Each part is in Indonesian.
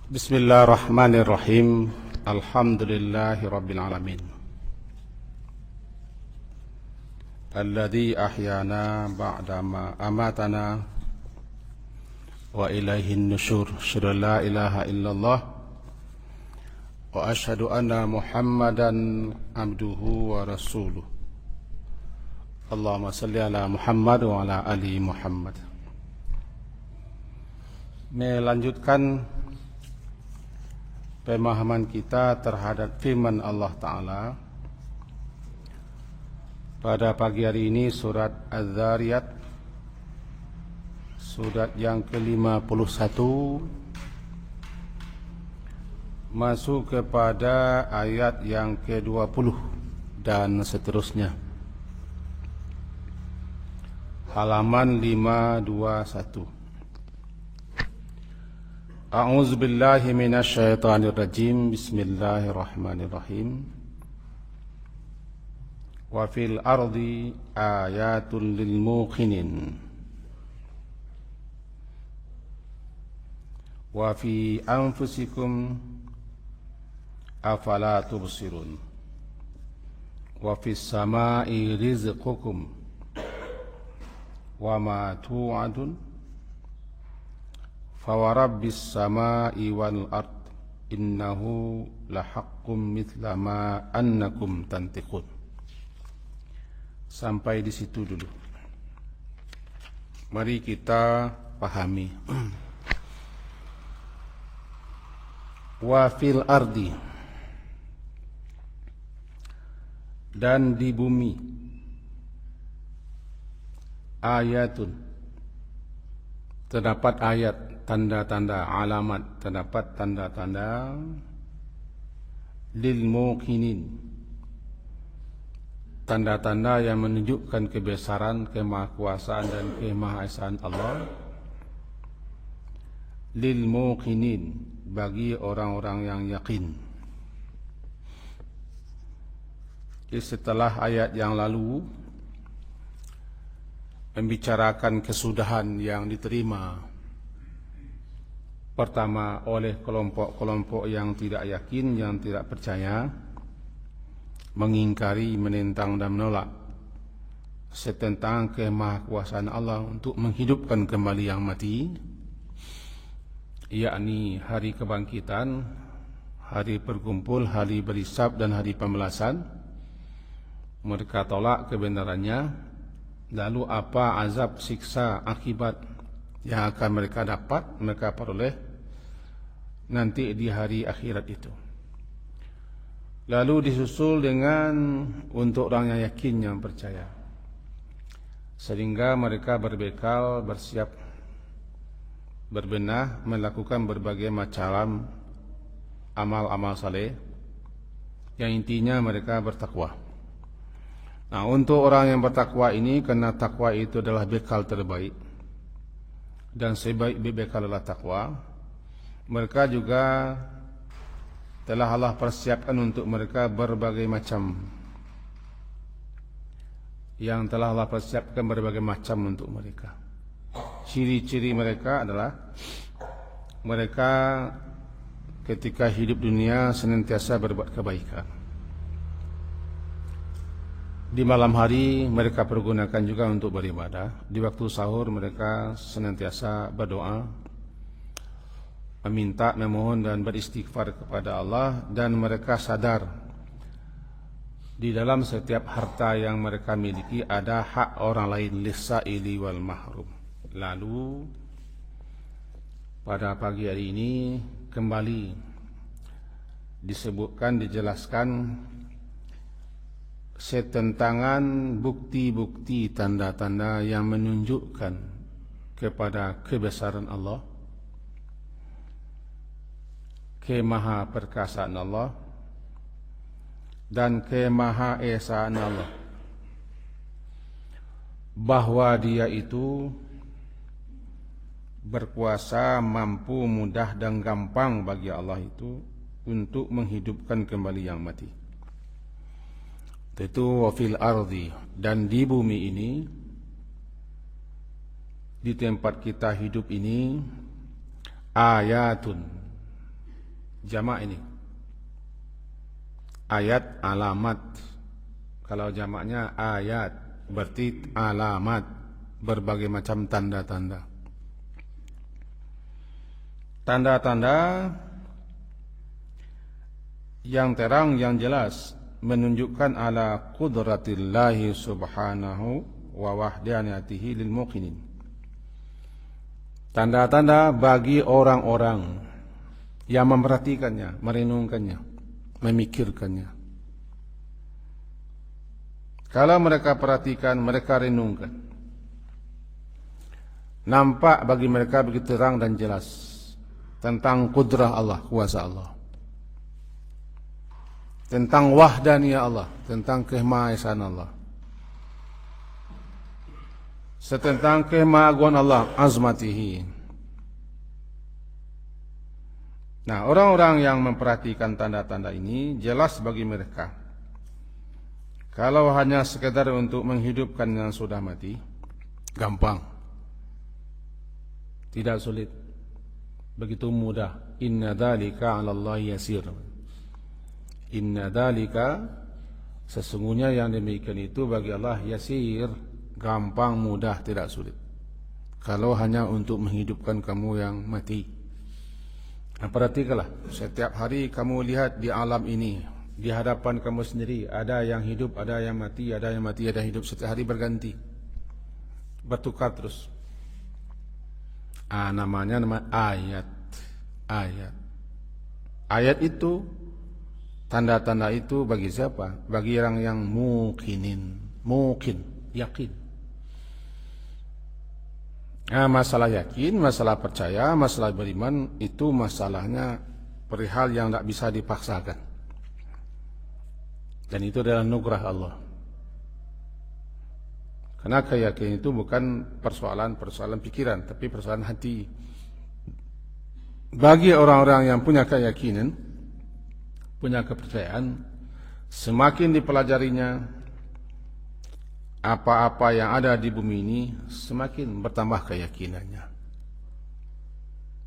Bismillahirrahmanirrahim. Alhamdulillahirabbil alamin. Alladzi ahyana ba'dama amatana wa ilaihin nusyur. Asyhadu an la ilaha illallah wa asyhadu anna Muhammadan abduhu wa rasuluh. Allahumma salli ala Muhammad wa ala ali Muhammad. Melanjutkan pemahaman kita terhadap firman Allah Ta'ala pada pagi hari ini, surat Az-Zariyat, surat yang ke-51, masuk kepada ayat yang ke-20 dan seterusnya. Halaman 521. A'udzu billahi minasy syaithanir rajim. Bismillahirrahmanirrahim. Wa fil ardi ayatul lil muqinin wa fi anfusikum afala tubsirun wa fis samai rizqukum wa ma tu'adun fawarabbis samai wal ard innahu lahaqqum mithla ma annakum tantiqun. Sampai di situ dulu. Mari kita pahami. Wa fil ardi, dan di bumi, ayatun, terdapat ayat, tanda-tanda, alamat, terdapat tanda-tanda, lil muqinin, tanda-tanda yang menunjukkan kebesaran, kemahakuasaan dan kemahaesaan Allah, lil muqinin, bagi orang-orang yang yakin. Jadi setelah ayat yang lalu membicarakan kesudahan yang diterima pertama oleh kelompok-kelompok yang tidak yakin, yang tidak percaya, mengingkari, menentang dan menolak tentang kemahakuasaan Allah untuk menghidupkan kembali yang mati, yakni hari kebangkitan, hari berkumpul, hari berhisab dan hari pembalasan. Mereka tolak kebenarannya. Lalu apa azab, siksa, akibat yang akan mereka dapat, mereka peroleh nanti di hari akhirat itu. Lalu disusul dengan untuk orang yang yakin, yang percaya, sehingga mereka berbekal, bersiap, berbenah, melakukan berbagai macam amal-amal saleh yang intinya mereka bertakwa. Nah, untuk orang yang bertakwa ini, karena takwa itu adalah bekal terbaik dan sebaik-baik bekal adalah takwa, mereka juga telah Allah persiapkan untuk mereka berbagai macam, yang telah Allah persiapkan berbagai macam untuk mereka. Ciri-ciri mereka adalah mereka ketika hidup dunia senantiasa berbuat kebaikan. Di malam hari mereka pergunakan juga untuk beribadah. Di waktu sahur mereka senantiasa berdoa, meminta, memohon dan beristighfar kepada Allah. Dan mereka sadar di dalam setiap harta yang mereka miliki ada hak orang lain, lis-sa'ili wal mahrum. Lalu pada pagi hari ini kembali disebutkan, dijelaskan setentangan bukti-bukti, tanda-tanda yang menunjukkan kepada kebesaran Allah, kemahaperkasaan Allah dan kemahaesaan Allah, bahwa Dia itu berkuasa, mampu, mudah dan gampang bagi Allah itu untuk menghidupkan kembali yang mati. Itu wa fil ardi, dan di bumi ini, di tempat kita hidup ini, ayatun, jamak ini. Ayat alamat. Kalau jamaknya ayat, berarti alamat, berbagai macam tanda-tanda. Tanda-tanda yang terang, yang jelas, menunjukkan ala qudratillahi subhanahu wa wahdaniyatihi lil muqinin. Tanda-tanda bagi orang-orang yang memperhatikannya, merenungkannya, memikirkannya. Kalau mereka perhatikan, mereka renungkan, nampak bagi mereka begitu terang dan jelas tentang kudrah Allah, kuasa Allah, tentang wahdaniyah Allah, tentang kemahesaan Allah, tentang kemahaguan Allah, azmatihi. Nah, orang-orang yang memperhatikan tanda-tanda ini jelas bagi mereka. Kalau hanya sekedar untuk menghidupkan yang sudah mati, gampang, tidak sulit, begitu mudah. Inna dzalika 'ala Allah yasir. Inna dzalika, sesungguhnya yang demikian itu bagi Allah yasir, gampang, mudah, tidak sulit. Kalau hanya untuk menghidupkan kamu yang mati. Nah, perhatikanlah, setiap hari kamu lihat di alam ini, di hadapan kamu sendiri, ada yang hidup, ada yang mati, ada yang mati, ada yang hidup, setiap hari berganti, bertukar terus. Namanya ayat. Ayat itu, tanda-tanda itu bagi siapa? Bagi orang yang muqin, yakin. Masalah yakin, masalah percaya, masalah beriman, itu masalahnya perihal yang tidak bisa dipaksakan. Dan itu adalah nugrah Allah. Karena keyakinan itu bukan persoalan pikiran, tapi persoalan hati. Bagi orang-orang yang punya keyakinan, punya kepercayaan, semakin dipelajarinya apa-apa yang ada di bumi ini, semakin bertambah keyakinannya,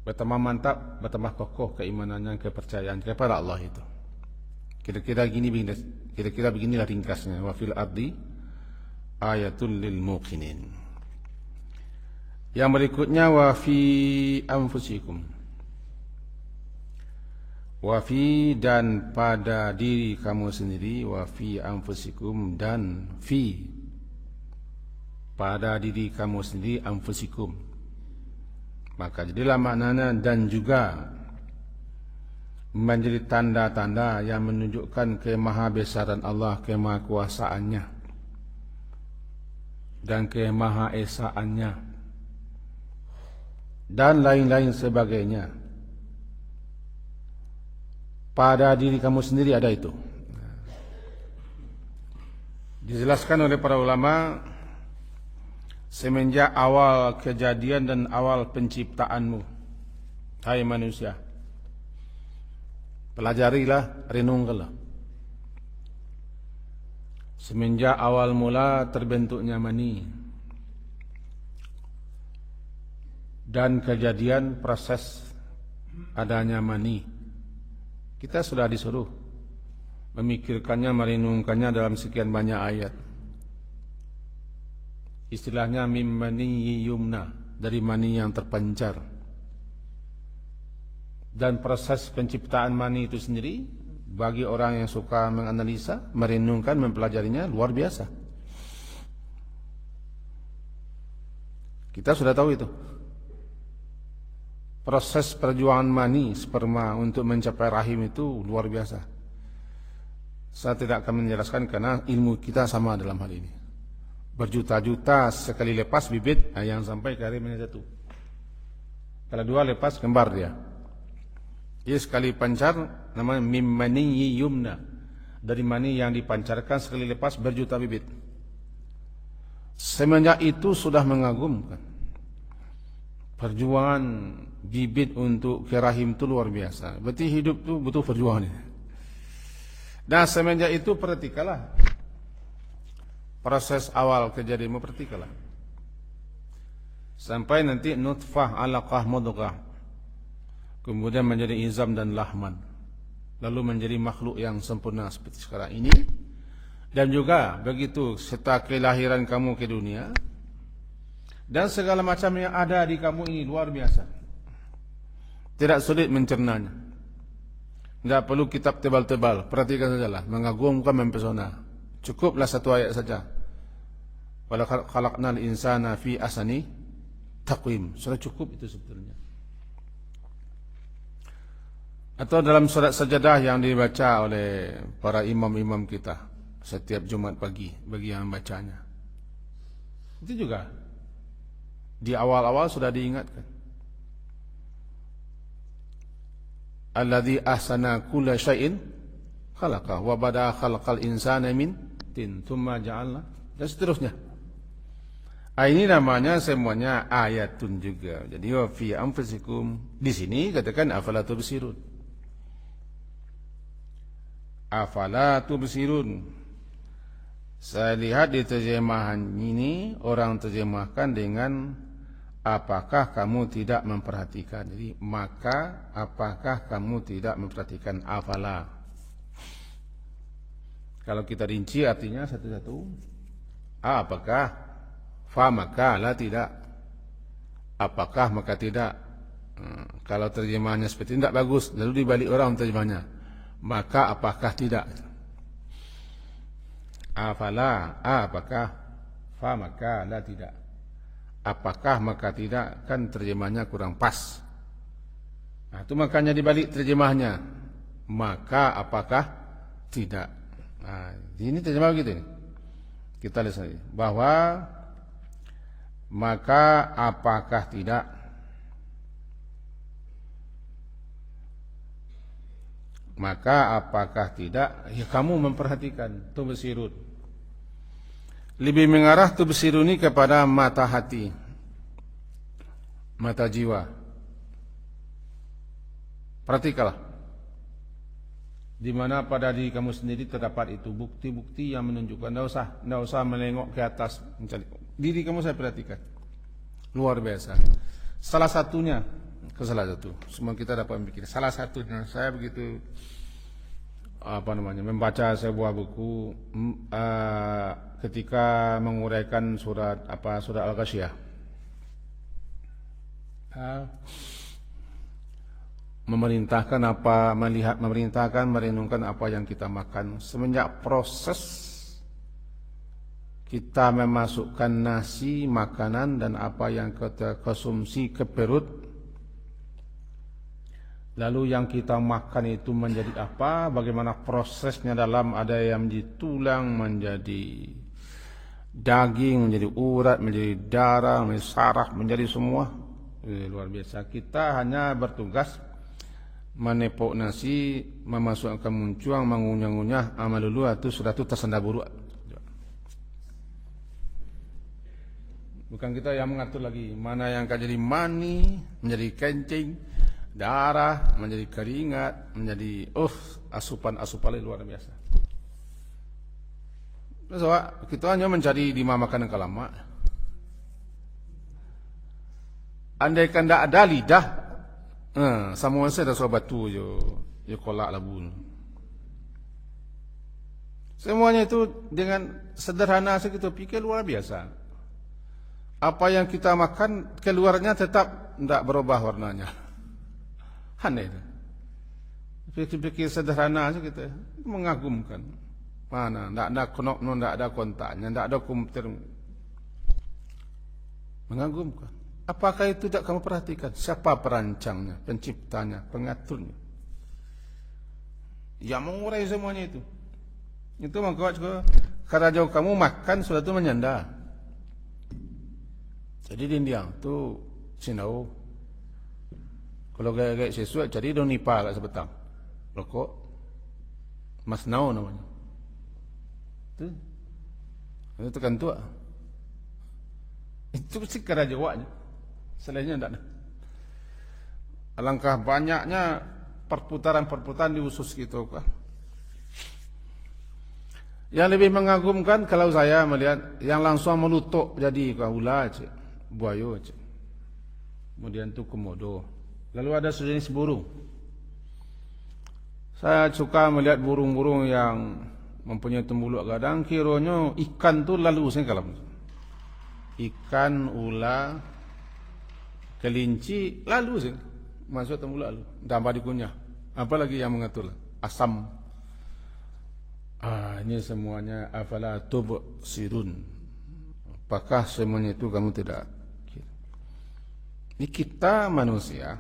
bertambah mantap, bertambah kokoh keimanannya, kepercayaan kepada Allah itu. Kira-kira beginilah ringkasnya. Wa fil ardi ayatul lil muqinin. Yang berikutnya wa fi anfusikum. Wa fi, dan pada diri kamu sendiri, wa fi anfusikum, dan fi, pada diri kamu sendiri, anfusikum. Maka jadilah maknanya dan juga menjadi tanda-tanda yang menunjukkan kemahabesaran Allah, kemahakuasaannya dan kemahaesaannya dan lain-lain sebagainya. Pada diri kamu sendiri ada itu. Dijelaskan oleh para ulama, semenjak awal kejadian dan awal penciptaanmu, hai manusia, pelajarilah, renungkanlah. Semenjak awal mula terbentuknya mani dan kejadian proses adanya mani, kita sudah disuruh memikirkannya, merenungkannya dalam sekian banyak ayat. Istilahnya mim mani yumna, dari mani yang terpancar. Dan proses penciptaan mani itu sendiri, bagi orang yang suka menganalisa, merenungkan, mempelajarinya, luar biasa. Kita sudah tahu itu. Proses perjuangan mani, sperma untuk mencapai rahim itu luar biasa. Saya tidak akan menjelaskan karena ilmu kita sama dalam hal ini. Berjuta-juta sekali lepas bibit yang sampai ke harimau satu. Kalau dua lepas kembar dia. Ia sekali pancar namanya mim mani yumna, dari mani yang dipancarkan sekali lepas berjuta bibit. Semenjak itu sudah mengagumkan. Perjuangan bibit untuk ke rahim itu luar biasa. Berarti hidup itu butuh perjuangan. Dan semenjak itu perhatikanlah proses awal kejadianmu, perhatikanlah sampai nanti nutfah, alaqah, mudghah, kemudian menjadi izam dan lahman, lalu menjadi makhluk yang sempurna seperti sekarang ini. Dan juga begitu setelah kelahiran kamu ke dunia, dan segala macam yang ada di kamu ini luar biasa, tidak sulit mencernanya. Tidak perlu kitab tebal-tebal, perhatikan sajalah, mengagumkan, mempesona. Cukuplah satu ayat saja. Walaqad khalaqnal insana fi ahsani taqwim. Sudah cukup itu sebetulnya. Atau dalam surat sajadah yang dibaca oleh para imam-imam kita setiap Jumat pagi bagi yang membacanya, itu juga di awal-awal sudah diingatkan. Alladzi ahsana kulla syai'in khalaqah wa bada khalaqal insana min tin tsumma ja'alna, dan seterusnya. Ini namanya semuanya ayatun juga. Jadi wa fi anfusikum, di sini katakan afala tubsirun. Afala tubsirun. Saya lihat di terjemahan ini orang terjemahkan dengan apakah kamu tidak memperhatikan. Jadi maka apakah kamu tidak memperhatikan, afala. Kalau kita rinci artinya satu-satu. Apakah, fa maka, la tidak. Apakah maka tidak. Kalau terjemahannya seperti ini tidak bagus, lalu dibalik orang terjemahnya, maka apakah tidak. Afala, apakah, fa maka, la tidak. Apakah maka tidak, kan terjemahnya kurang pas. Nah, itu makanya dibalik terjemahnya, maka apakah tidak. Nah, ini terjemah begitu nih. Kita lihat saja bahwa maka apakah tidak, maka apakah tidak, ya kamu memperhatikan. Tubsirun lebih mengarah tubsirun ini kepada mata hati, mata jiwa. Perhatikanlah di mana pada diri kamu sendiri terdapat itu bukti-bukti yang menunjukkan. Tidak usah menengok ke atas mencari. Diri kamu saya perhatikan, luar biasa. Salah satunya, semua kita dapat memikir. Salah satunya saya begitu membaca sebuah buku ketika menguraikan surat Al-Ghasyiyah. Memerintahkan merenungkan apa yang kita makan. Semenjak proses kita memasukkan nasi, makanan dan apa yang kita konsumsi ke perut, lalu yang kita makan itu menjadi apa, bagaimana prosesnya dalam, ada yang menjadi tulang, menjadi daging, menjadi urat, menjadi darah, menjadi saraf, menjadi semua. Luar biasa. Kita hanya bertugas menepuk nasi, memasukkan muncuang, mengunyah-ngunyah, amal dulu itu sudah itu tersenda buruk. Bukan kita yang mengatur lagi mana yang akan jadi mani, menjadi kencing, darah, menjadi keringat, menjadi asupan-asupan luar biasa. So, kita hanya mencari 5 makanan kalama. Andaikan tidak ada lidah, semua saya dah sobat tu yo kolak labun. Semuanya itu dengan sederhana segitu, pikir luar biasa. Apa yang kita makan keluarnya tetap tidak berubah warnanya. Aneh itu. Pikir-pikir sederhana saja kita, mengagumkan. Mana, tidak ada konok, tidak ada kontaknya, tidak ada komputer. Mengagumkan. Apakah itu tidak kamu perhatikan? Siapa perancangnya, penciptanya, pengaturnya? Yang mengurai semuanya itu. Itu membuat karena jauh kamu makan sudah itu menyanda. Jadi di India tu sinau. Kalau gaya-gaya sesuai jadi do nipa kat sebetang. Rokok mas nau namanya. Itu kan tua. Itu mesti kera Jawanya. Selainnya tidak ada. Alangkah banyaknya perputaran-perputaran di usus gitu kan. Yang lebih mengagumkan kalau saya melihat yang langsung melutuk jadi kahula cik, buaya cik. Kemudian tu komodo. Lalu ada sejenis burung. Saya suka melihat burung-burung yang mempunyai tembuluk gadang, kiranya ikan tu lalu saya kalam. Ikan, ular, kelinci lalu sih masuk tembuluk lalu tanpa dikunyah. Apalagi yang mengatur asam. Ini semuanya afala tubsirun. Apakah semuanya itu kamu tidak? Ini kita manusia.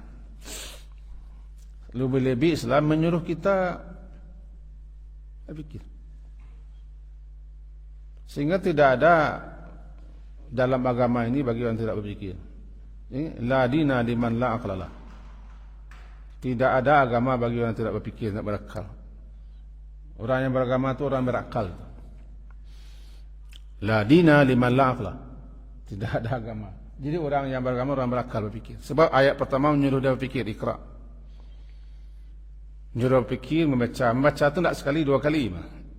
Lebih-lebih Islam menyuruh kita berpikir. Sehingga tidak ada dalam agama ini bagi orang tidak berpikir. La dina liman la aqlala. Tidak ada agama bagi orang tidak berpikir, tidak berakal. Orang yang beragama itu orang berakal. La dina liman la aqla. Tidak ada agama. Jadi orang yang beragama orang berakal berpikir. Sebab ayat pertama menyuruh dia berpikir, Iqra. Menyuruh berpikir, membaca. Membaca itu tidak sekali, dua kali.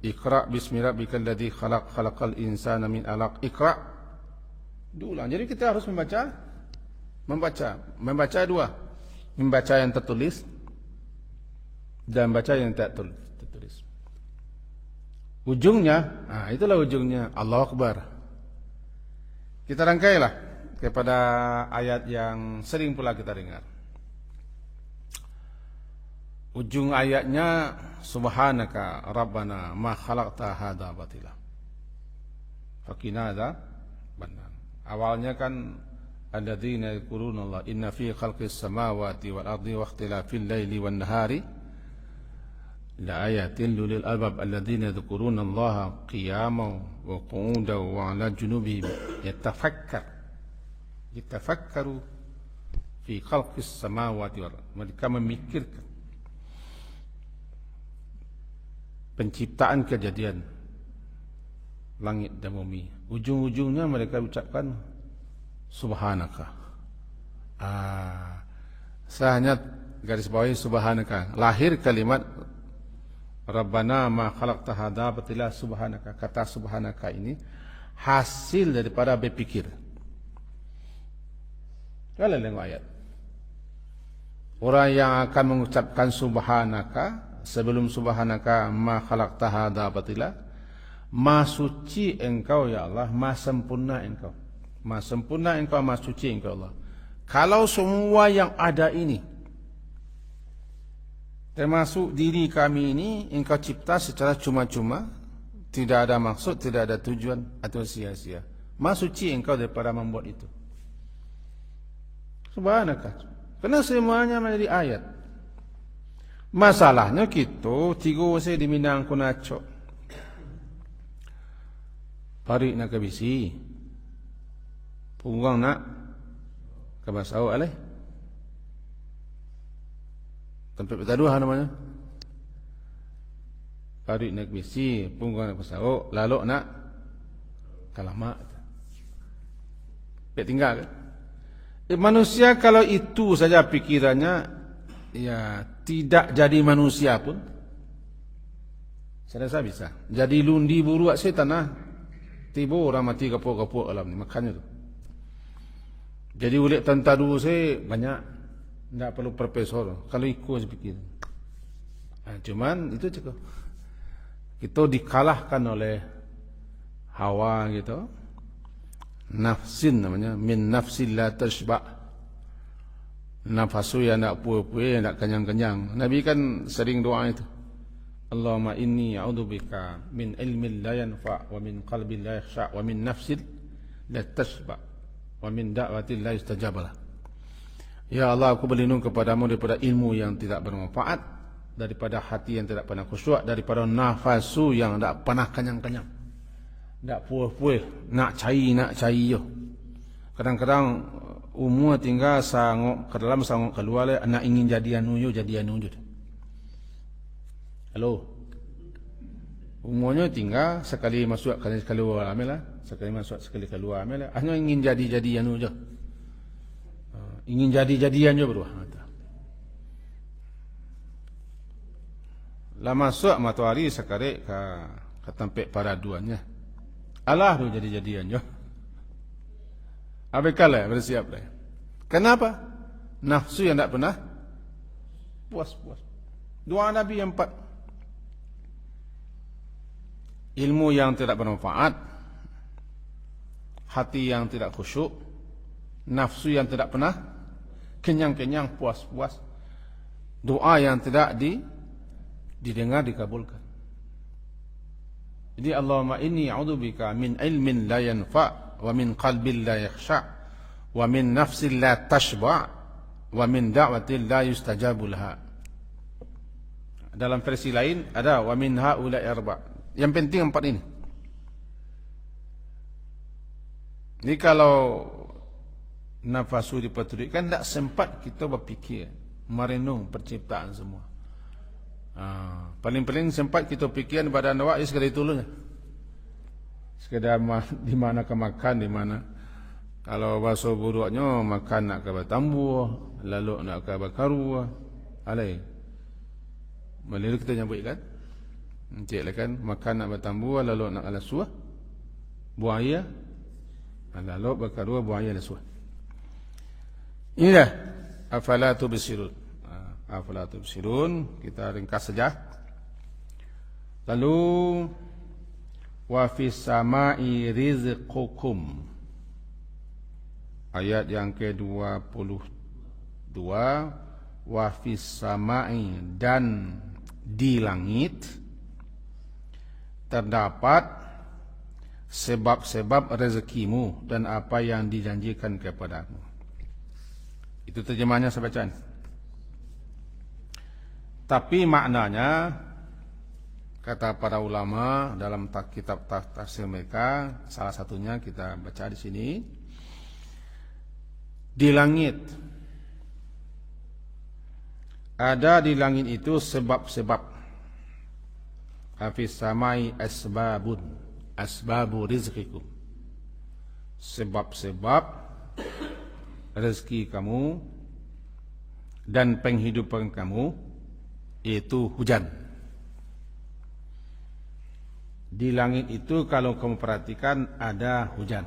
Iqra bismi rabbikal ladzi khalaq, khalaqal insana min alaq. Iqra. Diulang. Jadi kita harus membaca. Membaca dua. Membaca yang tertulis dan baca yang tak tertulis. Ujungnya, itulah ujungnya Allahu Akbar. Kita rangkailah kepada ayat yang sering pula kita dengar. Ujung ayatnya Subhanaka Rabbana ma khalaqta hadza batila. Faqina adzabannar. Awalnya kan alladzina yadhkuruna Allah inna fi khalqis samawati wal ardi wa ikhtilafil laili wan nahari la ayatin lil albab alladzina yadhkuruna Allah qiyaman wa qu'udan wa 'ala junubihim yatafakkaru fi khalqis samawati wal ardi. Mereka memikirkan penciptaan kejadian langit dan bumi. Ujung-ujungnya mereka ucapkan Subhanaka. Saya hanya garis bawahi Subhanaka. Lahir kalimat Rabbana ma khalaqta hadza batila Subhanaka. Kata Subhanaka ini hasil daripada berpikir. Kalau tengok ayat. Orang yang akan mengucapkan Subhanaka sebelum Subhanaka ma khalaqta hadza batila, ma suci engkau ya Allah, ma sempurna engkau. Ma sempurna engkau, ma suci engkau Allah. Kalau semua yang ada ini termasuk diri kami ini engkau cipta secara cuma-cuma, tidak ada maksud, tidak ada tujuan atau sia-sia. Ma suci engkau daripada membuat itu. Subhanaka. Karena semuanya menjadi ayat. Masalahnya kita tiga saya di Minang Kunacok. Parik nak kabisi. Punggang nak kabasau alih. Tempat bertaduh namanya. Parik nak kabisi, punggang nak kabasau, lalu nak kalamak. Pek tinggal kan? Manusia kalau itu saja pikirannya, ya tidak jadi manusia pun saya rasa bisa. Jadi lundi buruak setan lah. Tiba orang mati kapur-kapur alam ni. Makanya tu. Jadi ulik tentadu saya banyak. Tak perlu profesor. Kalau ikut saya fikir. Cuman itu cukup. Kita dikalahkan oleh hawa gitu. Nafsin namanya. Min nafsin la tashba'. Nafasu yang nak puas-puas, yang nak kenyang-kenyang. Nabi kan sering doa itu. Allahumma inni a'udzubika min ilmin la yanfa' wa min qalbin la yakhsha' wa min nafsin la tashba' wa min da'watin la yustajab lah. Ya Allah, aku berlindung kepadamu daripada ilmu yang tidak bermanfaat, daripada hati yang tidak pernah khusyuk, daripada nafasu yang tak pernah kenyang-kenyang. Tak puas-puas, nak cari yo. Kadang-kadang umur tinggal sanggup ke dalam sanggup keluar le, nak ingin jadi anu yo. Halo. Umurnya tinggal sekali masuk sekali keluar amelah, sekali masuk sekali keluar amelah. Hanya ingin jadi anu je. Ingin jadi-jadian je berdua. Lah masuk matahari sekarang ke tempat paraduannya. Alah tu jadi-jadian je. Abekal bersiap lah. Kenapa? nafsu yang tidak pernah puas-puas. Doa Nabi yang 4. Ilmu yang tidak bermanfaat, hati yang tidak khusyuk, nafsu yang tidak pernah kenyang-kenyang, puas-puas, doa yang tidak didengar, dikabulkan. Jadi Allahumma inni a'udzubika min ilmin la yanfa' wa min qalbin la yakhsha' wa min nafsin la tashba' wa min da'watin la yustajabu laha. Dalam versi lain ada wa min haula'i arba'. Yang penting 4 ini. Ini kalau nafasu dipertuliskan, tidak sempat kita berfikir, merenung penciptaan semua. Paling-paling sempat kita fikir badan awak, sekadar itulah. Sekadar di mana ke makan, di mana. Kalau bahasa buruknya, makan nak ke bertambuh, lalu nak ke berkaruah. Alai. Melalu kita nyambut kan? Encik lah kan, makan nak bertambuh, lalu nak alasuah. Buaya. Lalu berkaruah, buaya alasuah. Inilah afala tubsirun. Afala tubsirun, kita ringkas saja. Lalu wa fis samai rizqukum. Ayat yang ke-22, wa fis samai, dan di langit terdapat sebab-sebab rezekimu dan apa yang dijanjikan kepadamu. Itu terjemahnya saya bacaan. Tapi maknanya, kata para ulama dalam kitab tafsir mereka, salah satunya kita baca di sini, di langit. Ada di langit itu sebab-sebab. Hafis samai asbabun, asbabu rizqikum. Sebab-sebab rezeki kamu dan penghidupan kamu, yaitu hujan. Di langit itu kalau kamu perhatikan ada hujan.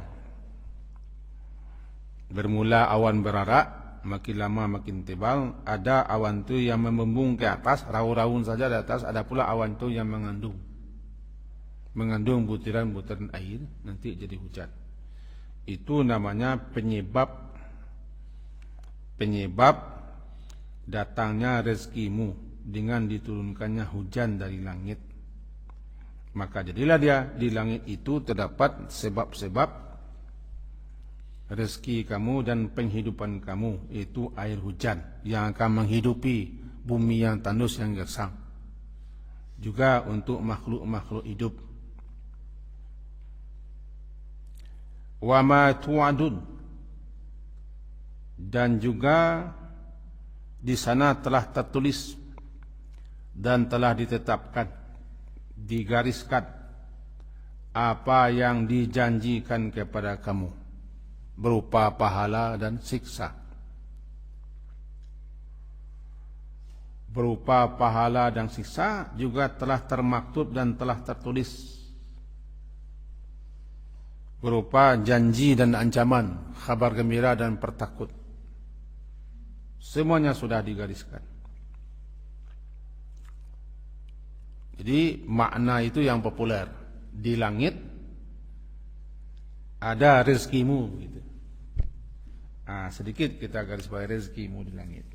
Bermula awan berarak, makin lama makin tebal. Ada awan tu yang membumbung ke atas, raun-raun saja di atas. Ada pula awan tu yang mengandung butiran-butiran air, nanti jadi hujan. Itu namanya penyebab datangnya rezekimu dengan diturunkannya hujan dari langit. Maka jadilah dia, di langit itu terdapat sebab-sebab rezeki kamu dan penghidupan kamu, itu air hujan yang akan menghidupi bumi yang tandus, yang gersang. Juga untuk makhluk-makhluk hidup. Wa ma tu'adun, dan juga di sana telah tertulis dan telah ditetapkan, digariskan apa yang dijanjikan kepada kamu berupa pahala dan siksa. Berupa pahala dan siksa juga telah termaktub dan telah tertulis, berupa janji dan ancaman, kabar gembira dan pertakut. Semuanya sudah digariskan. Jadi makna itu yang populer. Di langit ada rezekimu gitu. Sedikit kita garis bawahi rezekimu di langit.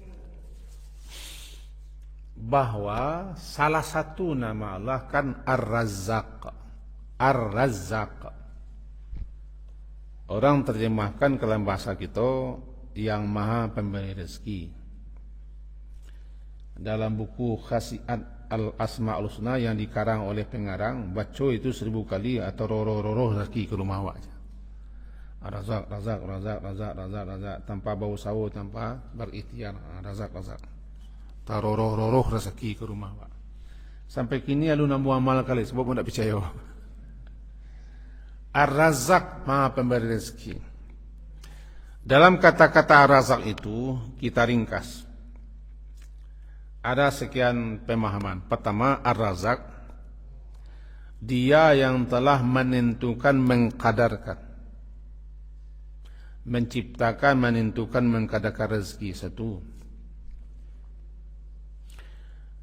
Bahwa salah satu nama Allah kan Ar-Razzaq. Ar-Razzaq. Orang terjemahkan ke dalam bahasa kita, yang maha pemberi rezeki. Dalam buku Khasiat Al-Asma'ul Husna yang dikarang oleh pengarang, baca itu 1000 kali atau roh rezeki ke rumah awak. Razak, razak, razak, razak, razak, razak, tanpa bau sawo, tanpa berikhtiar. Razak, razak. Taruh roh rezeki ke rumah awak. Sampai kini lu nak buat amal kali sebab pun tak percaya. Ar-Razzaq, maha pemberi rezeki. Dalam kata-kata Ar-Razzaq itu kita ringkas. Ada sekian pemahaman. Pertama, Ar-Razzaq, dia yang telah menentukan, mengkadarkan, menciptakan, menentukan, mengadakan rezeki. Satu.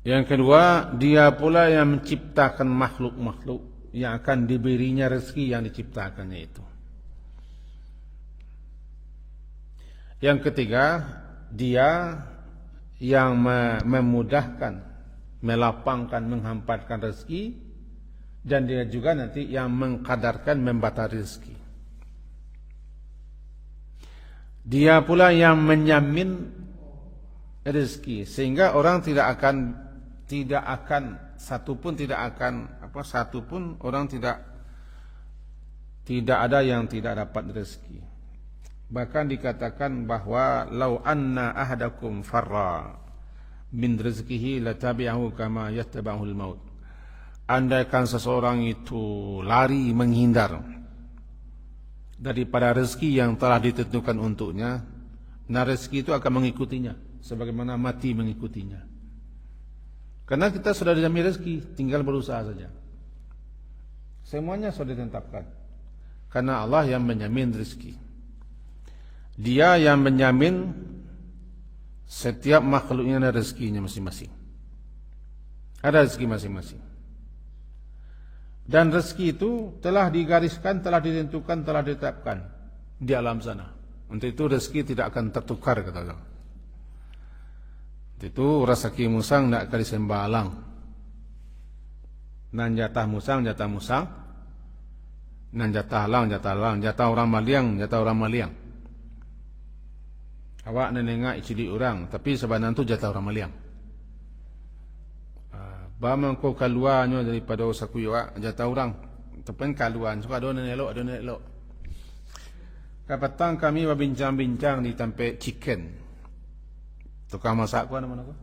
Yang kedua, dia pula yang menciptakan makhluk-makhluk yang akan diberinya rezeki yang diciptakannya itu. Yang ketiga, dia yang memudahkan, melapangkan, menghamparkan rezeki, dan dia juga nanti yang mengkadarkan, membatasi rezeki. Dia pula yang menyamin rezeki, sehingga orang tidak akan tidak ada yang tidak dapat rezeki. Bahkan dikatakan bahwa lau anna ahadakum farra min rizqihi latabi'ahu kama yattaba'ul maut. Andaikan seseorang itu lari menghindar daripada rezeki yang telah ditentukan untuknya, nah rezeki itu akan mengikutinya sebagaimana mati mengikutinya. Karena kita sudah dijamin rezeki, tinggal berusaha saja. Semuanya sudah ditetapkan. Karena Allah yang menjamin rezeki. Dia yang menjamin setiap makhluknya ada rezekinya masing-masing. Ada rezeki masing-masing. Dan rezeki itu telah digariskan, telah ditentukan, telah ditetapkan di alam sana. Untuk itu rezeki tidak akan tertukar, kata Allah. Itu rezeki musang tidak akan disembalang. Nan jatah musang, nan jatah lang, jatah orang maliang, jatah orang maliang. Awak nenengak cili orang, tapi sebenarnya itu jatah orang maliang. Bama ko kaluannya daripada usaku awak jatah orang. Tepen kaluan, suka ada elok, ada elok. Kapatang kami berbincang-bincang di tempat chicken. Tukang masak ku mana ku?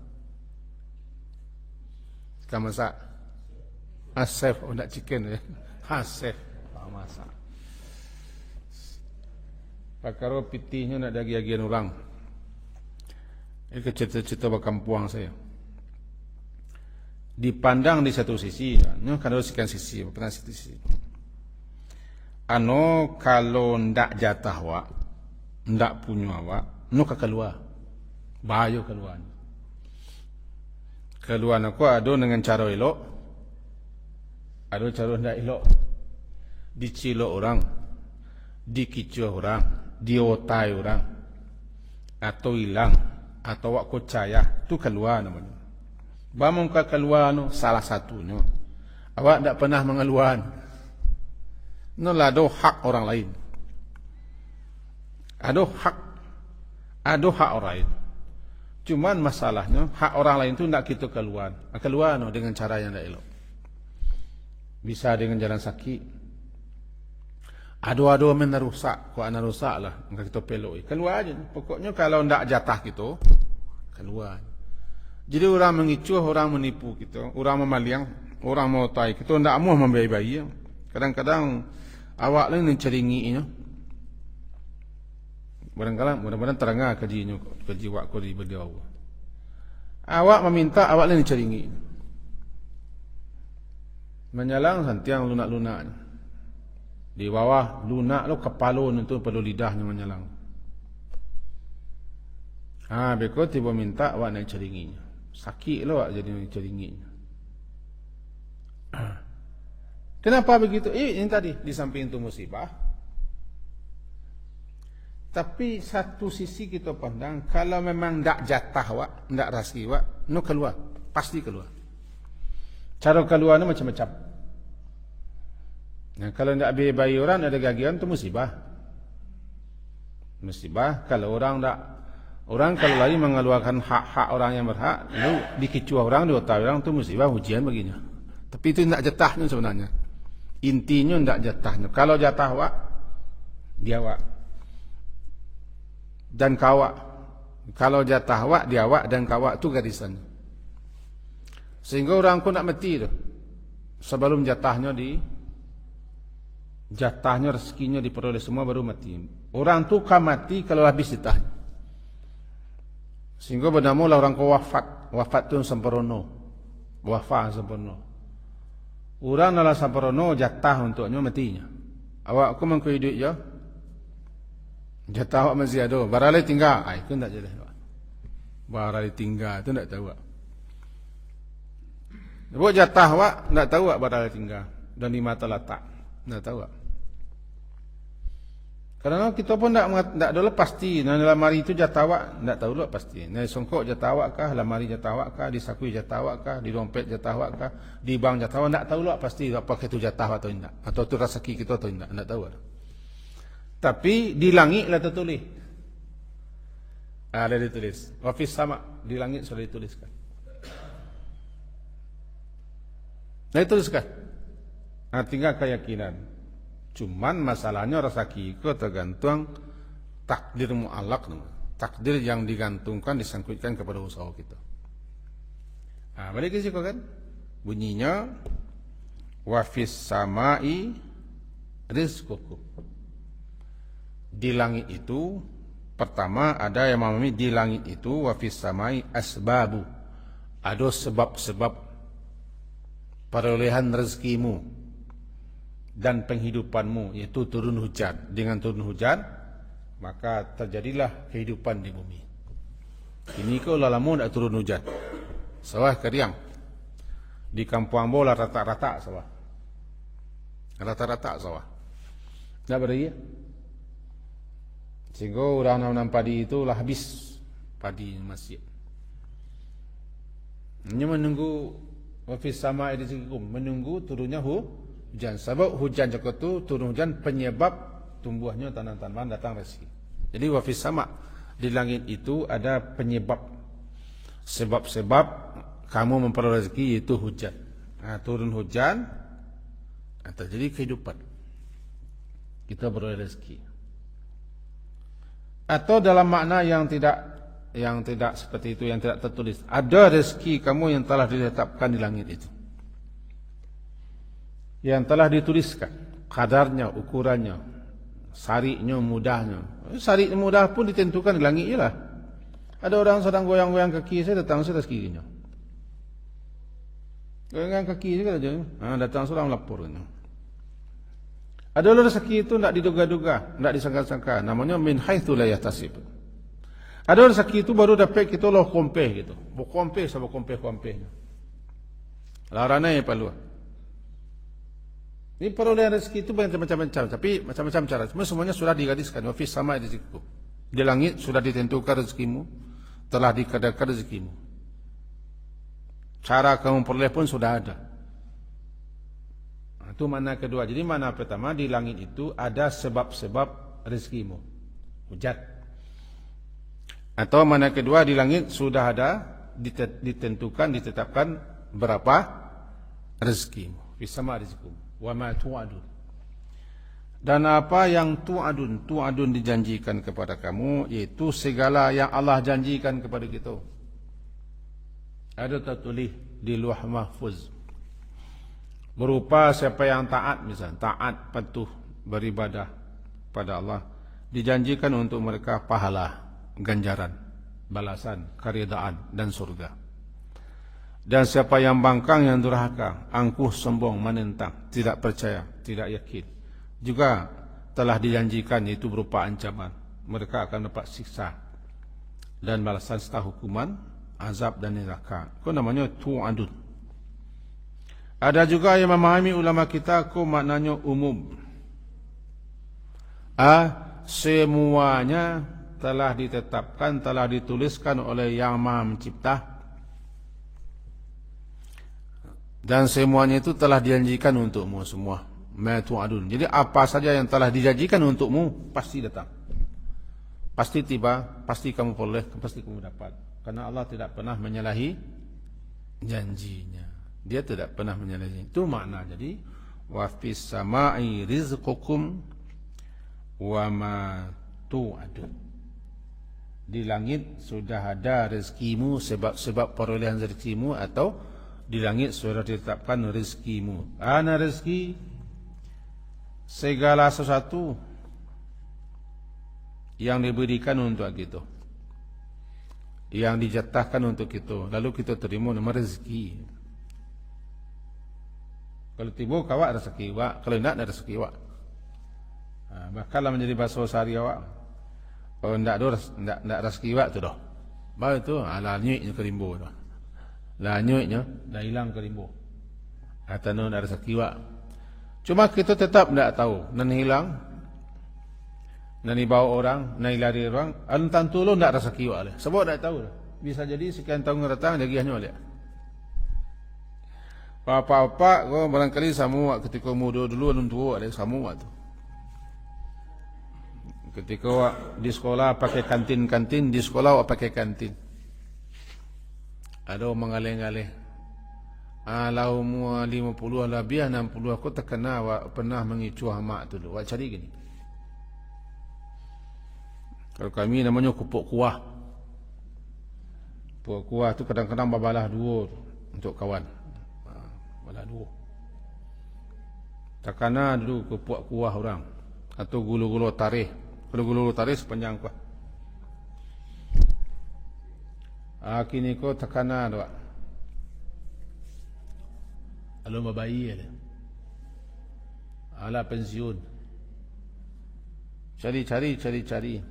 Tukang masak. Chef, nak chicken ya. Chef, masak. Pakaro pitihnya nak dagi-agian orang. Ini cerita-cerita berkampuang saya. Dipandang di satu sisi, kalau sekian sisi, pernah sisi. Kalau ndak jatah awak, ndak punya awak, keluar. Bahaya keluar. Keluar aku ada dengan cara elok, ada cara ndak elok. Dicilok orang, dikicuh orang, diotai orang, atau hilang, atau awak kocaya, itu keluar namanya. Bamong ka keluar no, salah satunya. Awak tak pernah mengeluarkan. No lado hak orang lain. Ada hak orang lain. Cuman masalahnya hak orang lain itu tidak kita keluar. Keluar no, dengan cara yang tidak elok. Bisa dengan jalan sakit. Ado-ado men rusak, kau ana rusak lah, enggak kita peloi. Keluar aja. Pokoknya kalau tidak jatah kita, keluar. Jadi orang mengicuh, orang menipu kita, orang memaliang, orang mau tai kita tidak mau membayi-bayi. Kadang-kadang awak lain menceringinya. Barangkali mudah-mudahan terangah kajinya, kaji waktu di beliau. Awak meminta, awak lain menceringi. Menyalang santiang lunak-lunak. Di bawah lunak lo kepalun itu pada lidahnya menyalang. Beko tiba minta awak nak ceringinya. Sakit lo awak jadi ceringinya. Kenapa begitu? Ini tadi di samping itu musibah. Tapi satu sisi kita pandang, kalau memang tak jatah awak, tak rezeki awak, no keluar, pasti keluar. Cara keluarnya macam-macam. Nah, kalau tak bayi orang ada gagian itu musibah. Musibah kalau orang kalau lagi mengeluarkan hak-hak orang yang berhak, lalu dikicua orang, diotai orang itu musibah, ujian baginya. Tapi itu tak jatahnya sebenarnya. Intinya tak jatahnya. Kalau jatah awak, dia awak. Dan kawak. Kalau jatah awak, dia awak dan kawak itu garisannya. Sehingga orang pun nak mati tu. Sebelum jatahnya rezekinya diperoleh semua baru mati. Orang tu kan mati kalau habis jatahnya. Sehingga bernamulah orang kau wafat. Wafat tu sempurna. Wafat sempurna. Orang dalam sempurna jatah untuknya matinya. Awak aku mengkui duit je. Jatah awak masih ada. Baralai tinggal. Itu tak jelas. Baralai tinggal itu tak tahu. Buat jatah awak tak tahu baralai tinggal. Dan di mata letak. Tak tahu. Karena kita pun tak ada pasti. Dalam lemari itu jatah awak tak tahu lah pasti. Di songkok jatah awak kah, lemari jatah awak kah, di sakui jatah awak kah, di dompet jatah awak kah, di bank jatah awak, tak tahu lah pasti apakah itu jatah atau tidak. Atau itu rezeki kita atau tidak, tak tahu. Tapi di langit lah tertulis. Ada ditulis. Wafis sama di langit sudah dituliskan. Nah dituliskan. Nah tinggal keyakinan. Cuman masalahnya rezeki itu tergantung takdir mu'allaq, takdir yang digantungkan, disangkutkan kepada usaha kita. Nah, balik ke situ kan, bunyinya wafis samai rizqukum. Di langit itu pertama ada yang memahami di langit itu wafis samai asbabu, ada sebab-sebab perolehan rezekimu dan penghidupanmu, yaitu turun hujan. Dengan turun hujan maka terjadilah kehidupan di bumi. Ini kau lalamu tak turun hujan, sawah keriang. Di kampung bola rata-rata sawah, rata-rata sawah. Tak beri ya? Sehingga orang nanam padi itu lah habis padi masjid. Hanya menunggu wafis sama rizqikum, menunggu turunnya hujan. Sebab hujan cakap tu turun hujan penyebab tumbuhnya tanaman datang rezeki. Jadi wafis sama di langit itu ada penyebab, sebab-sebab kamu memperoleh rezeki, yaitu hujan. Nah, turun hujan terjadi kehidupan, kita beroleh rezeki. Atau dalam makna yang tidak seperti itu, yang tidak tertulis, ada rezeki kamu yang telah ditetapkan di langit itu, yang telah dituliskan kadarnya, ukurannya, sariknya, mudahnya. Sarik mudah pun ditentukan di langit je lah. Ada orang sedang goyang-goyang kaki, saya datang saya atas kirinya. Goyang kaki saja, datang seorang melapornya. Ada rezeki itu tidak diduga-duga, tidak disangka-sangka. Namanya min haitsu la yahtasib. Ada rezeki itu baru dapat kita loh kompeh gitu. Berkompeh sama kompeh-kompehnya. Larana ya palu. Ini perolehan rezeki itu banyak macam-macam, tapi macam-macam cara. Semuanya sudah digadiskan. Wa fis sama rizqikum. Di langit sudah ditentukan rezekimu, telah dikadarkan rezekimu. Cara kamu peroleh pun sudah ada. Itu makna kedua. Jadi makna pertama, di langit itu ada sebab-sebab rezekimu, hujan. Atau makna kedua, di langit sudah ada ditentukan, ditetapkan berapa rezekimu. Fisama rezekimu. Wa ma tu'adun. Dan apa yang tu'adun dijanjikan kepada kamu, yaitu segala yang Allah janjikan kepada kita. Ada tertulis di Lauh Mahfuz. Berupa siapa yang taat, misalnya taat, patuh, beribadah pada Allah, dijanjikan untuk mereka pahala, ganjaran, balasan, keridaan dan surga. Dan siapa yang bangkang, yang durhaka, angkuh, sombong, menentang, tidak percaya, tidak yakin, juga telah dijanjikan, yaitu berupa ancaman, mereka akan dapat siksa dan balasan serta hukuman, azab dan neraka. Itu namanya tu'adun. Ada juga yang memahami ulama kita, ko maknanya umum. Semuanya telah ditetapkan, telah dituliskan oleh Yang Maha Mencipta, dan semuanya itu telah dijanjikan untukmu semua. Ma tu'adun. Jadi apa saja yang telah dijanjikan untukmu pasti datang, pasti tiba, pasti kamu peroleh, pasti kamu dapat. Karena Allah tidak pernah menyalahi janjinya. Dia tidak pernah menyalahi. Itu makna. Jadi wa fis samai rizqukum wa ma tu'adun. Di langit sudah ada rezekimu, sebab perolehan rezekimu, atau di langit sudah ditetapkan rezekimu. Ana rezeki segala sesuatu yang diberikan untuk kita, yang dijatahkan untuk kita, lalu kita terima nama rezeki. Kalau tiba kawak rezeki awak, kalau tidak ada rezeki awak. Bakallah menjadi bahasa sehari awak. Kalau ndak ada sekiwak tu dah. Baru tu ala nyuiknya ke rimbo tu. Lah nyuiknya dah hilang ke rimbo. Kata no ada sekiwak. Cuma kita tetap ndak tahu nan hilang, nan dibawa orang, nan lari orang, antan tu lo ndak ada sekiwak le. Sebab ndak tahu. Bisa jadi sekian tahun datang dia giahnya le. Apa-apa kau barangkali sama ketika muda dulu anun tua ada sama tu. Ketika awak di sekolah pakai kantin-kantin, di sekolah awak pakai kantin. Ada orang mengalih-alih. Lau mua 50 lebih 60 aku terkena awak pernah mengicuah mak tu dulu. Awak cari gini. Kalau kami namanya kupuk kuah. Kupuk kuah tu kadang-kadang babalah dua untuk kawan. Babalah dua. Terkena dulu kupuk kuah orang. Atau gulu-gulu tarikh. Gulu-gulu tarikh sepanjang kuah. Kini ko terkena doa. Alu mabayi ada. Ala pensiun. Cari.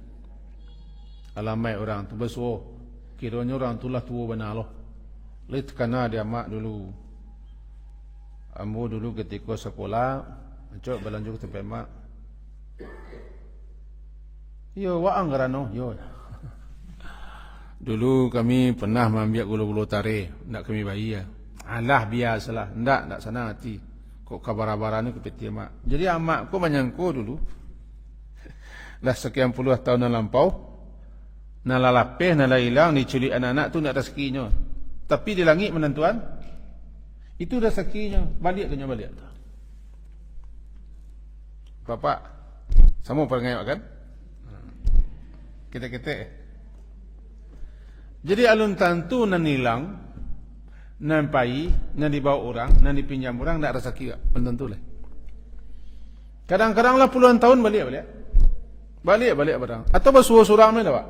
Alamai orang tu beso. Kiranya orang tu lah tua benar loh. Lihat terkena dia mak dulu. Ambo dulu ketika sekolah. Cok berlanjut ke tempat mak. Yo waang kerana yo. Dulu kami pernah mengambil gulu-gulu tarikh, nak kami bayi ya. Alah biasalah, ndak sana hati. Kok kabar-kabaran ni kepeti mak. Jadi amak ko menyangko dulu. Dah sekian puluh tahun lampau. Nala lapeh, nala hilang, diculik anak-anak tu nak rezekinya. Tapi di langit menentuan itu rezekinya. Balik ke balik. Bapak, sama perangai kan? Kita. Jadi alun tantu nan hilang, nan pai, nan dibawa orang, nan dipinjam orang, tak rezeki tak? Tentu lah. Kadang-kadang lah puluhan tahun balik. Balik barang. Atau bersurang ni dah pak.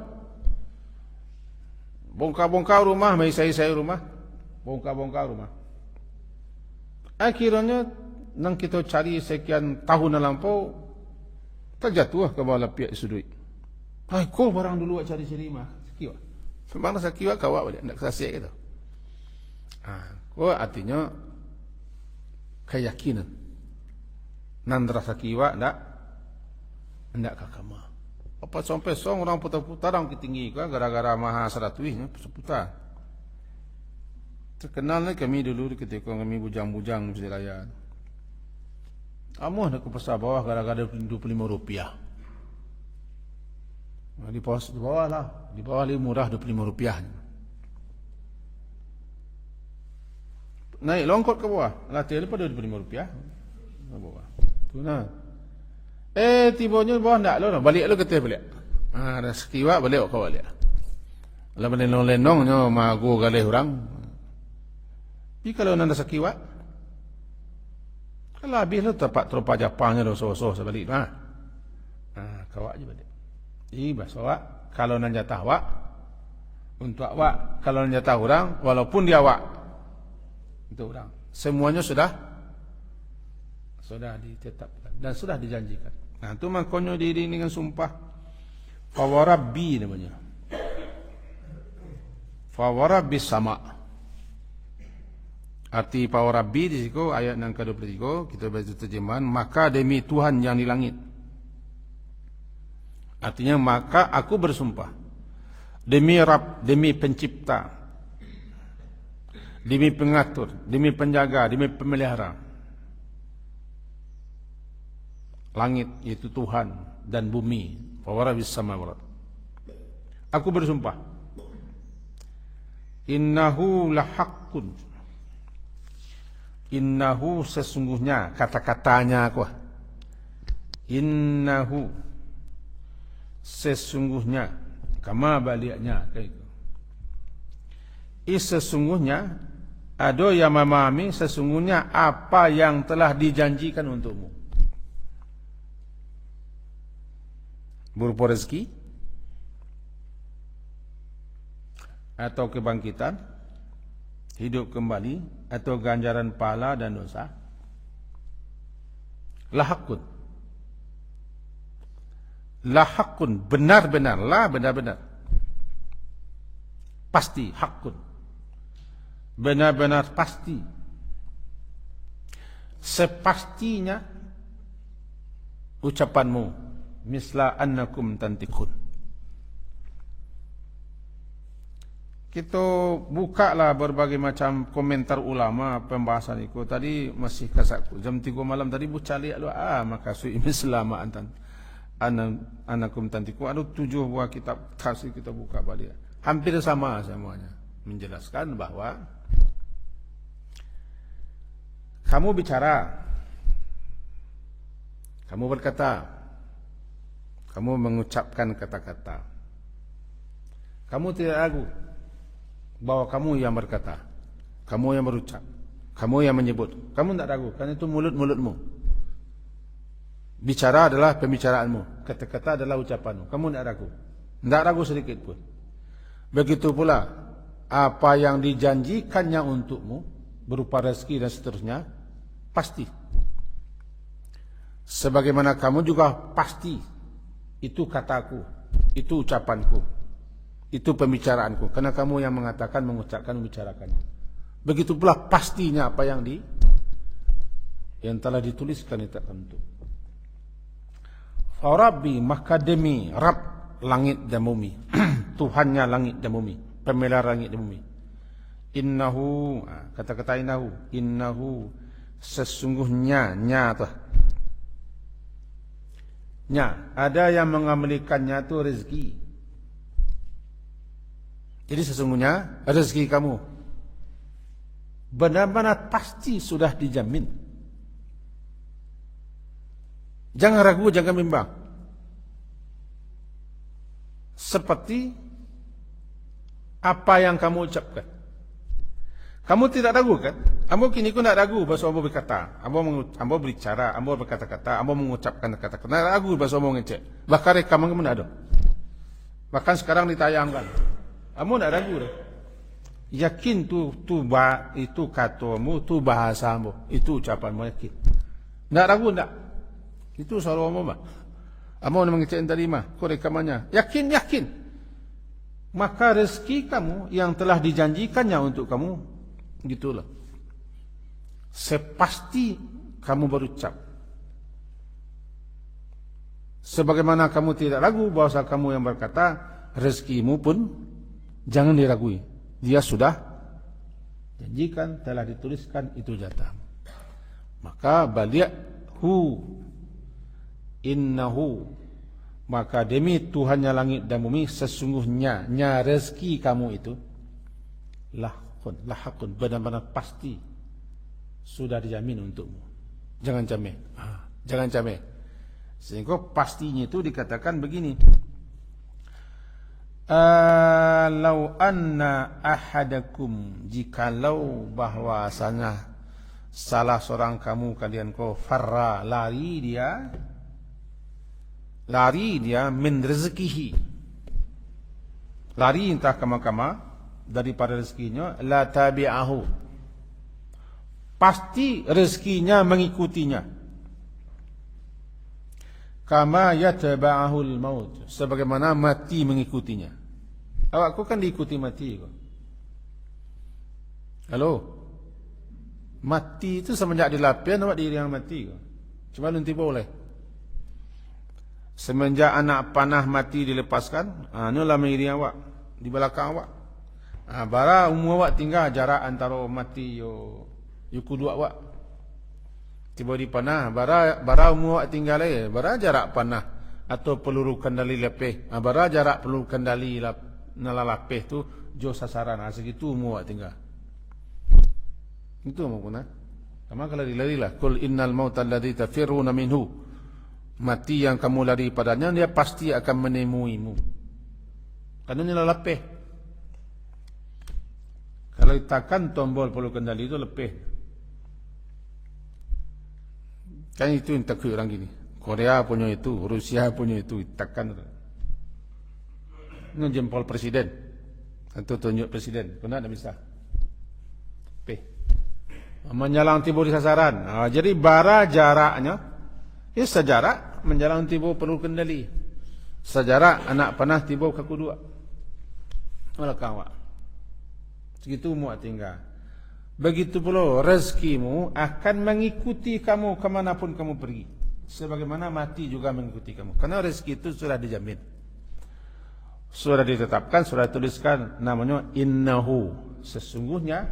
Bongkar-bongkar rumah, mai saya rumah. Bongkar-bongkar rumah. Akhirnya, nang kita cari sekian tahun lampau, terjatuh ke bawah lapiak sudut. Hai, kau barang dulu awak cari mah. Sekiwak. Memang sekiwak kau awak balik. Tak kesasiak gitu. Kau artinya keyakinan. Nandra sekiwak tak kakama. Apa sampai orang putar-putar orang ketinggi kan gara-gara maha saratwih seputar. Terkenalnya kami dulu ketika kami bujang-bujang di raya. Amuh nak ke pasar bawah gara-gara Rp25. Di bawah lah. Di bawah lebih murah Rp25. Naik longkot ke bawah. Latih lepas Rp25. Ke bawah. Tu nah. Tibanya bawah tak lo. Balik lo ketih balik. Ada sekiwak balik kau balik. Lepas lenong-lenongnya magu galih orang. Tapi kalau nanda sekiwak. Kalau habis lo tempat terupa Japangnya lo so-so sebalik. Kawak je balik. Bahasa awak, kalau nan jatah awak, untuk awak, kalau nan jatah orang, walaupun dia awak, untuk orang. Semuanya sudah ditetapkan dan sudah dijanjikan. Nah, itu makanya diri dengan sumpah. Fawarabbi namanya. Fawarabbi sama. Arti fawarabbi di situ ayat yang ke-23 kita baca terjemahan, maka demi Tuhan yang di langit. Artinya maka aku bersumpah demi Rabb, demi pencipta, demi pengatur, demi penjaga, demi pemelihara langit, yaitu Tuhan, dan bumi. Fawarabis samawat. Aku bersumpah. Innahu lahaqqun. Innahu sesungguhnya, kata-katanya aku. Innahu sesungguhnya, kama baliknya kayak itu. Sesungguhnya ada yang memahami sesungguhnya apa yang telah dijanjikan untukmu. Berupa rezeki atau kebangkitan, hidup kembali atau ganjaran pahala dan dosa. Lahakun. La haqqun, benar-benar. La benar-benar. Pasti, haqqun. Benar-benar pasti. Sepastinya ucapanmu. Misla annakum tantikun. Kita buka lah berbagai macam komentar ulama pembahasan itu. Tadi masih kasatku. Jam 3 malam tadi buca lihat lu. Maka sui mislama antan. Anakum tantiku. Ada 7 buah kitab kasih kita buka balik. Hampir sama semuanya. Menjelaskan bahawa kamu bicara, kamu berkata, kamu mengucapkan kata-kata. Kamu tidak ragu bahawa kamu yang berkata, kamu yang berucap, kamu yang menyebut. Kamu tidak ragu, karena itu mulut-mulutmu. Bicara adalah pembicaraanmu, kata-kata adalah ucapanmu. Kamu tidak ragu, tidak ragu sedikit pun. Begitu pula apa yang dijanjikannya untukmu berupa rezeki dan seterusnya, pasti. Sebagaimana kamu juga pasti itu kataku, itu ucapanku, itu pembicaraanku, karena kamu yang mengatakan, mengucapkan, membicarakannya. Begitu pula pastinya apa yang telah dituliskan itu tertentu. Rabbi, maka demi Rabb langit dan bumi, Tuhannya langit dan bumi, pemelihara langit dan bumi. Innahu, kata-kata innahu sesungguhnya, ada yang mengamilikannya itu rezeki. Jadi sesungguhnya rezeki kamu benar-benar pasti sudah dijamin. Jangan ragu, jangan bimbang. Seperti apa yang kamu ucapkan. Kamu tidak ragu kan? Ambo kini ku tidak ragu bahasa ambo berkata. Ambo berbicara, ambo berkata-kata, ambo mengucapkan kata-kata. Tidak ragu bahasa ambo ngecek. Bahkan rekaman kamu tidak ada. Bahkan sekarang ditayangkan. Ambo tidak ragu dah. Yakin itu katamu, tu bahasamu, itu ucapanmu, yakin. Tidak ragu, tidak. Itu soal ambo mah. Ambo mengecek tadi mah, kau rekamannya. Yakin. Maka rezeki kamu yang telah dijanjikannya untuk kamu, gitulah. Sepasti kamu berucap. Sebagaimana kamu tidak ragu bahwa kamu yang berkata, rezekimu pun jangan diragui. Dia sudah janjikan, telah dituliskan, itu jatah. Maka bali'hu innahu, maka demi Tuhannya langit dan bumi, sesungguhnya rezeki kamu itu lahakun, benar-benar pasti sudah dijamin untukmu. Jangan cameh. Jangan cameh. Sehingga pastinya itu dikatakan begini. Lau anna ahadakum, jikalau bahwasanya salah seorang kalian farra, lari dia min rezekihi, lari entah kama-kama daripada rezekinya, la tabi'ahu, pasti rezekinya mengikutinya. Kama yatba'ahul maut, sebagaimana mati mengikutinya. Awakku kan diikuti mati kok. Halo, mati itu semenjak dilapian awak diri yang mati kok. Cuma nanti boleh. Semenjak anak panah mati dilepaskan, inilah mengiri awak di belakang awak. Bara umur awak tinggal jarak antara mati yo kudu awak. Tiba di panah, bara umur awak tinggal bara jarak panah atau peluru kendali lepeh. Bara jarak peluru kendali nala lepeh tu jo sasaran. Segitu umur awak tinggal. Itu maksudnya. Maka lari-larilah. Qul innal mautal ladzi tafirruna minhu. Mati yang kamu lari padanya, dia pasti akan menemuimu. Karena ini lepeh. Kalau ditekan tombol peluru kendali itu lepeh. Kan itu yang takut orang gini. Korea punya itu, Rusia punya itu, ditekan. Ini jempol presiden atau tunjuk presiden, kena tidak bisa. Menjalang tiba di sasaran. Jadi bara jaraknya, sejarak menjalang tiba peluru kendali. Sejarah anak panah tiba ke kedua. Wala kawa. Segitu muat tinggal. Begitu pula rezekimu akan mengikuti kamu kemanapun kamu pergi. Sebagaimana mati juga mengikuti kamu. Karena rezeki itu sudah dijamin. Sudah ditetapkan, sudah dituliskan. Namanya innahu. Sesungguhnya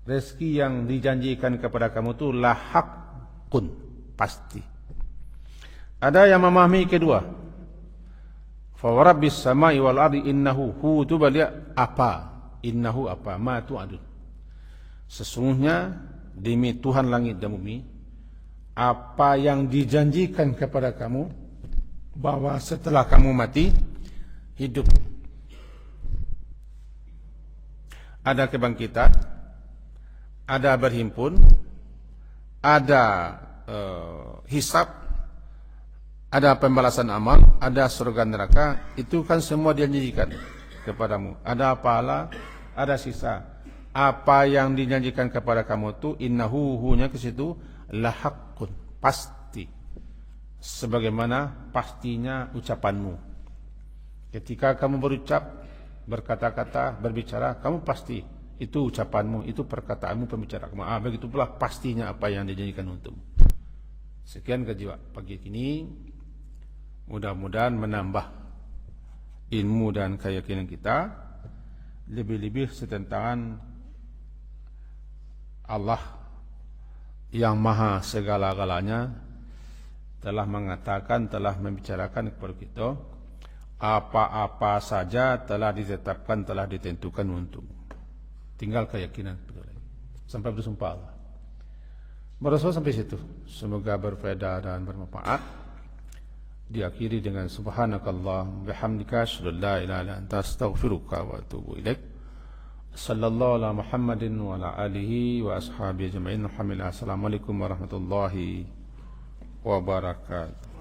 rezeki yang dijanjikan kepada kamu itu lahakun. Pasti. Ada yang memahami kedua. Fa warabbis samai wal ardi innahu hu tu balik apa? Innahu apa? Ma tu'adun. Sesungguhnya demi Tuhan langit dan bumi, apa yang dijanjikan kepada kamu bahwa setelah kamu mati hidup. Ada kebangkitan, ada berhimpun, ada hisab, ada pembalasan amal, ada surga neraka, itu kan semua dijanjikan kepadamu. Ada pahala, ada sisa. Apa yang dijanjikan kepada kamu itu innahu hunya ke situ lahakun, pasti. Sebagaimana pastinya ucapanmu. Ketika kamu berucap, berkata-kata, berbicara, kamu pasti itu ucapanmu, itu perkataanmu, pembicaraan kamu. Begitu pula pastinya apa yang dijanjikan untukmu. Sekian kajian pagi ini. Mudah-mudahan menambah ilmu dan keyakinan kita, lebih-lebih tentang Allah yang maha segala-galanya telah mengatakan, telah membicarakan kepada kita apa-apa saja telah ditetapkan, telah ditentukan untuk. Tinggal keyakinan. Sampai bersumpah Allah. Berdoa sampai situ. Semoga berfaedah dan bermanfaat. Diakhiri dengan subhanakallah bihamdika asyhadu an la ilaha illa anta astaghfiruka wa atubu ilaik. Sallallahu ala Muhammadin wa ala alihi wa ashabihi ajma'in. Alhamdulillah. Assalamualaikum warahmatullahi wabarakatuh.